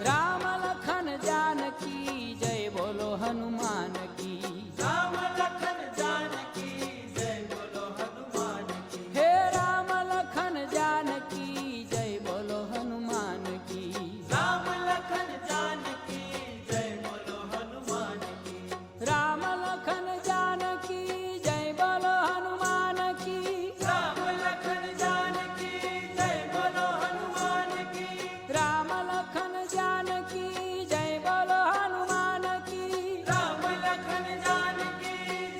राम लखन जानकी जय बोलो हनुमान की। राम लखन जानकी जय बोलो हनुमान की। हे राम लखन जानकी जय बोलो हनुमान की। राम लखन जानकी जय बोलो हनुमान की। राम लखन जानकी जय बोलो हनुमान की। राम लखन जानकी जय बोलो हनुमान की। राम लखन जानकी जय बोलो हनुमान की। राम लखन जानकी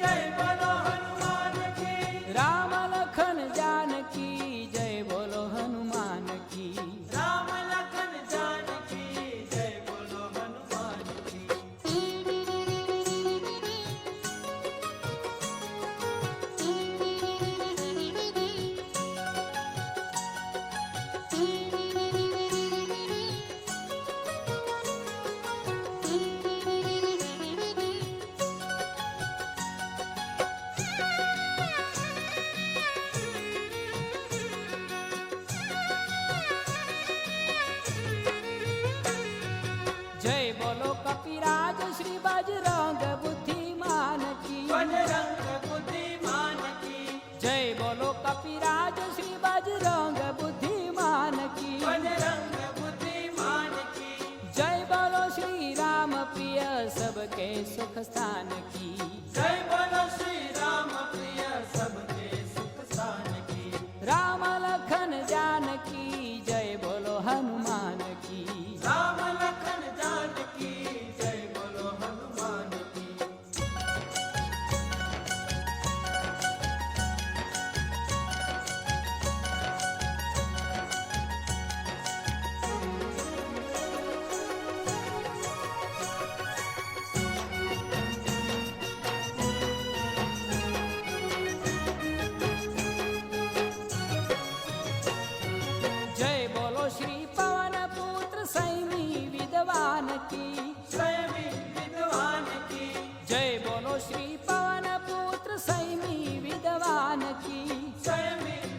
जय बोलो हनुमान की। राम लखन जानकी जय बोलो हनुमान की। राम लखन जानकी जय बोलो हनुमान की। जय बोलो कपिराज श्री बजरंग बुद्धिमान की। बजरंग बुद्धिमान की। जय बोलो कपिराज श्री बजरंग बुद्धिमान की। बजरंग बुद्धिमान की। जय बोलो श्री राम प्रिय सबके सुख स्थान की। जय बोलो श्री राम प्रिय सबके सुख स्थान की। राम लखन जानकी जय बोलो हनुमान की। राम लखन जानकी जय बोलो हनुमान की। जय बोलो श्री पवन पुत्र सैमी विद्वान की। स्वयं विद्वान की। जय बोलो श्री पवन पुत्र सैमी विद्वान की। स्वयं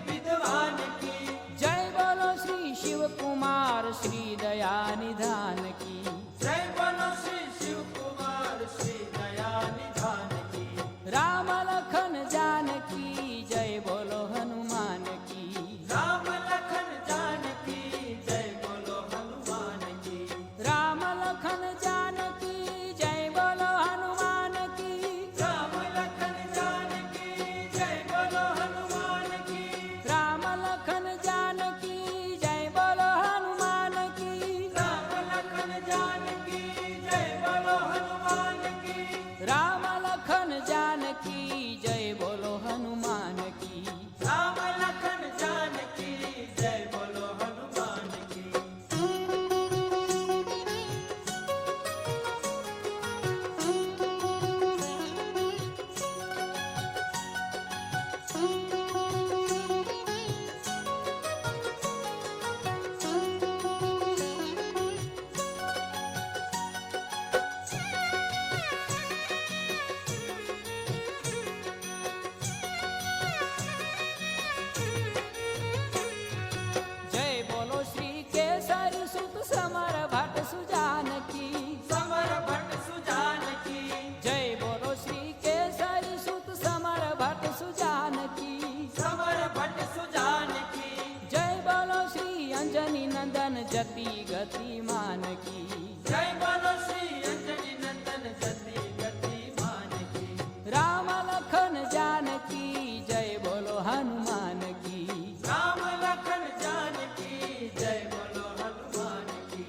विद्वान की। जय बोलो श्री शिव कुमार श्री दया निधान की। जय बोलो श्री शिव कुमार श्री दया निधान की। राम लखन जानकी जय बोलो हनुमान की। राम लखन जानकी जय बोलो हनुमान की। राम लखन जानकी जय बोलो हनुमान की। राम लखन जानकी जय बोलो हनुमान की। राम लखन जानकी जय बोलो हनुमान की। राम लखन जानकी जय बोलो हनुमान की। राम लखन जानकी जय बोलो हनुमान की। राम लखन जानकी जय बोलो हनुमान की। जय बोलो श्री केसरी सुत समर भट्ट सुजान की। समर भट्ट सुजान की। जय बोलो श्री केसरी सुत समर भट्ट सुजान की। समर भट्ट सुजान की। जय बोलो श्री अंजनी नंदन जति गतिमान की। जय बोलो श्री अंजनी नंदन जति गतिमान की। राम लखन जानकी जय बोलो हनुमान की। राम लखन जानकी जय बोलो हनुमान की।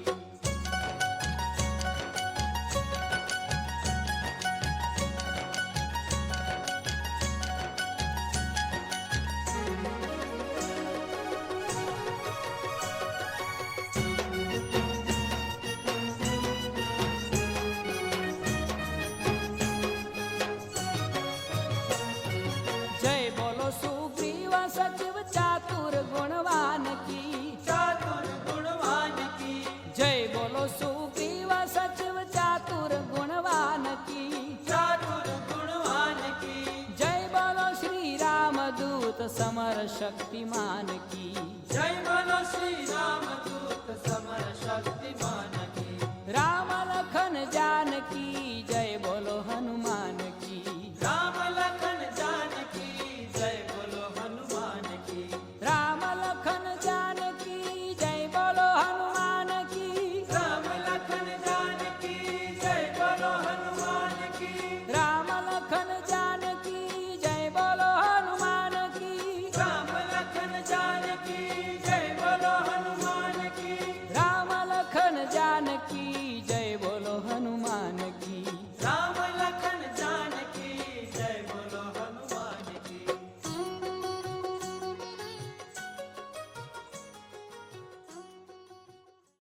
जय बोलो सुग्रीव सचिव चातुर गुणवान की। चातुर गुणवान की। जय बोलो सुग्रीव सचिव चातुर गुणवान की। चातुर गुणवान की। जय बोलो श्री राम दूत समर शक्तिमान की। जय बोलो श्री राम दूत समर शक्तिमान